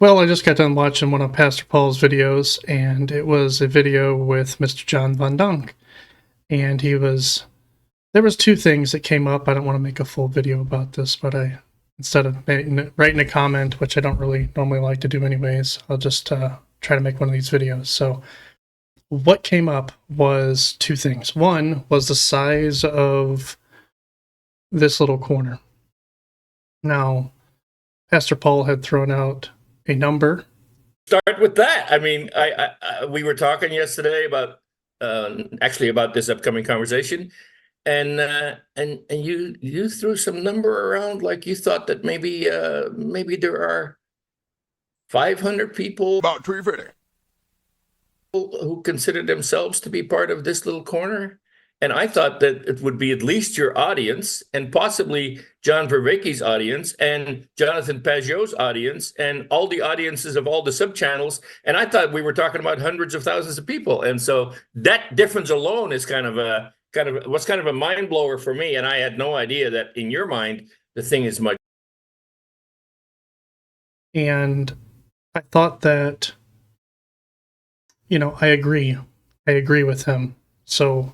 Well, I just got done watching one of Pastor Paul's videos, and it was a video with Mr. John Von Donk. And there was two things that came up. I don't want to make a full video about this, but instead of writing a comment, which I don't really normally like to do anyways, I'll just try to make one of these videos. So what came up was two things. One was the size of this little corner. Now, Pastor Paul had thrown out a number. Start with that. I mean, we were talking yesterday about actually about this upcoming conversation, and you threw some number around, like you thought that maybe there are 500 people, about 350, who consider themselves to be part of this little corner. And I thought that it would be at least your audience, and possibly John Vervaeke's audience, and Jonathan Pageau's audience, and all the audiences of all the sub-channels. And I thought we were talking about hundreds of thousands of people. And so that difference alone is kind of a mind blower for me. And I had no idea that in your mind the thing is much. And I thought that, I agree with him. So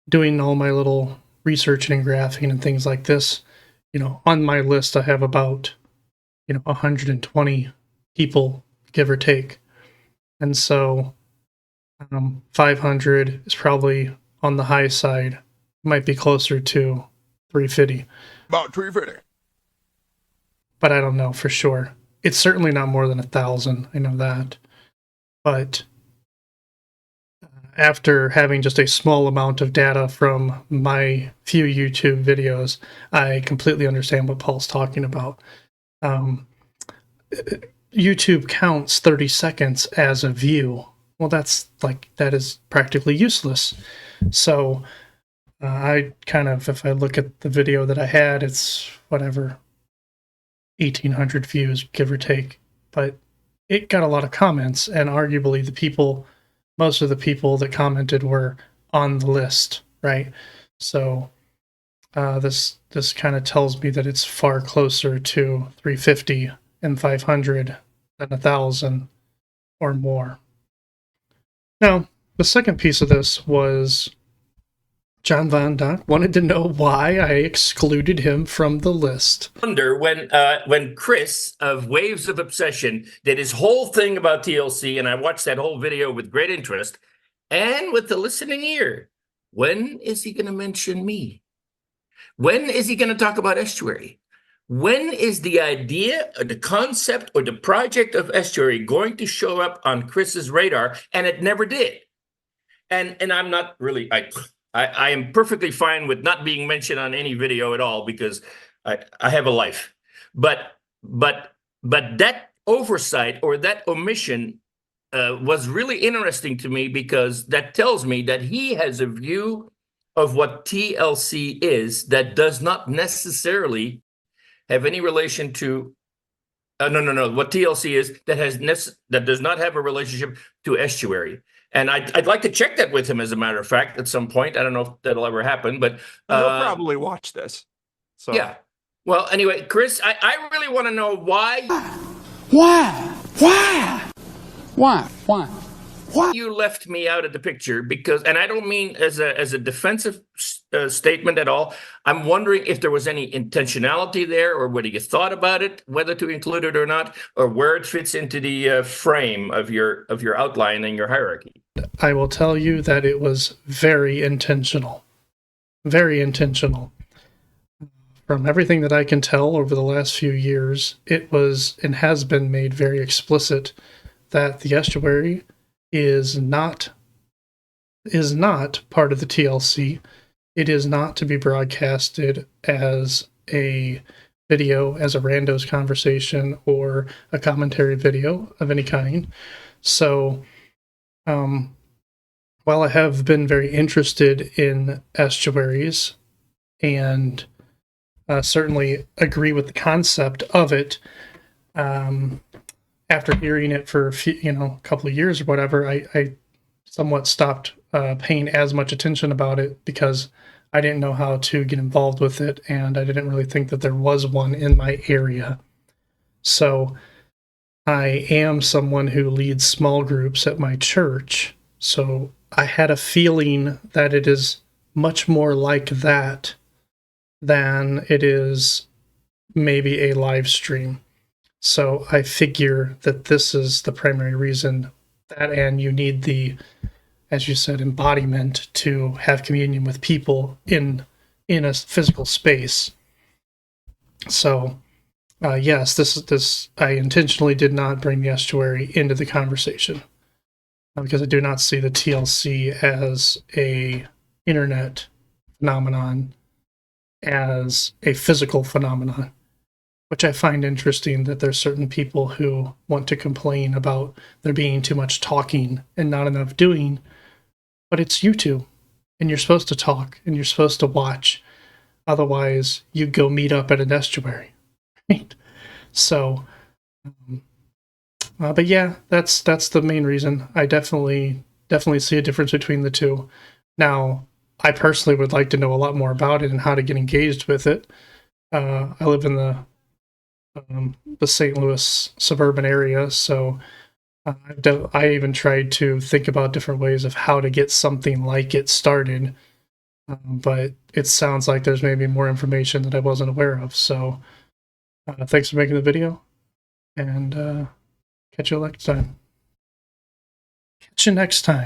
doing all my little research and graphing and things like this, on my list, I have about, 120 people, give or take. And so 500 is probably on the high side, might be closer to 350. about 350. But I don't know for sure. It's certainly not more than 1,000. I know that. But after having just a small amount of data from my few YouTube videos, I completely understand what Paul's talking about. YouTube counts 30 seconds as a view. Well, that is practically useless. So if I look at the video that I had, it's whatever, 1,800 views, give or take. But it got a lot of comments, and arguably most of the people that commented were on the list, right? So this kind of tells me that it's far closer to 350 and 500 than 1,000 or more. Now, the second piece of this was John Von Donk wanted to know why I excluded him from the list. Wonder when Chris of Waves of Obsession did his whole thing about TLC, and I watched that whole video with great interest and with the listening ear. When is he going to mention me? When is he going to talk about Estuary? When is the idea or the concept or the project of Estuary going to show up on Chris's radar? And it never did. And I'm not really, I am perfectly fine with not being mentioned on any video at all, because I have a life. But that oversight or that omission was really interesting to me, because that tells me that he has a view of what TLC is that does not necessarily have any relation to no. What TLC is that does not have a relationship to Estuary. And I'd like to check that with him, as a matter of fact, at some point. I don't know if that'll ever happen, but he'll probably watch this. So yeah. Well, anyway, Chris, I really want to know why you left me out of the picture, because, and I don't mean as a defensive statement at all. I'm wondering if there was any intentionality there, or whether you thought about it, whether to include it or not, or where it fits into the frame of your outline and your hierarchy. I will tell you that it was very intentional. Very intentional. From everything that I can tell over the last few years, it was and has been made very explicit that the Estuary is not part of the TLC. It is not to be broadcasted as a video, as a randos conversation, or a commentary video of any kind. So, while I have been very interested in estuaries and certainly agree with the concept of it, after hearing it for a couple of years or whatever, I somewhat stopped paying as much attention about it, because I didn't know how to get involved with it, and I didn't really think that there was one in my area. So I am someone who leads small groups at my church, so I had a feeling that it is much more like that than it is maybe a live stream. So I figure that this is the primary reason that, and you need the, as you said, embodiment to have communion with people in a physical space. So yes, this I intentionally did not bring the estuary into the conversation because I do not see the TLC as a internet phenomenon, as a physical phenomenon, which I find interesting that there's certain people who want to complain about there being too much talking and not enough doing, but it's YouTube, and you're supposed to talk and you're supposed to watch. Otherwise, you go meet up at an estuary, right? So, but yeah, that's the main reason. I definitely see a difference between the two. Now, I personally would like to know a lot more about it and how to get engaged with it. I live in the St. Louis suburban area, so I even tried to think about different ways of how to get something like it started. But it sounds like there's maybe more information that I wasn't aware of. So thanks for making the video, and catch you next time. Catch you next time.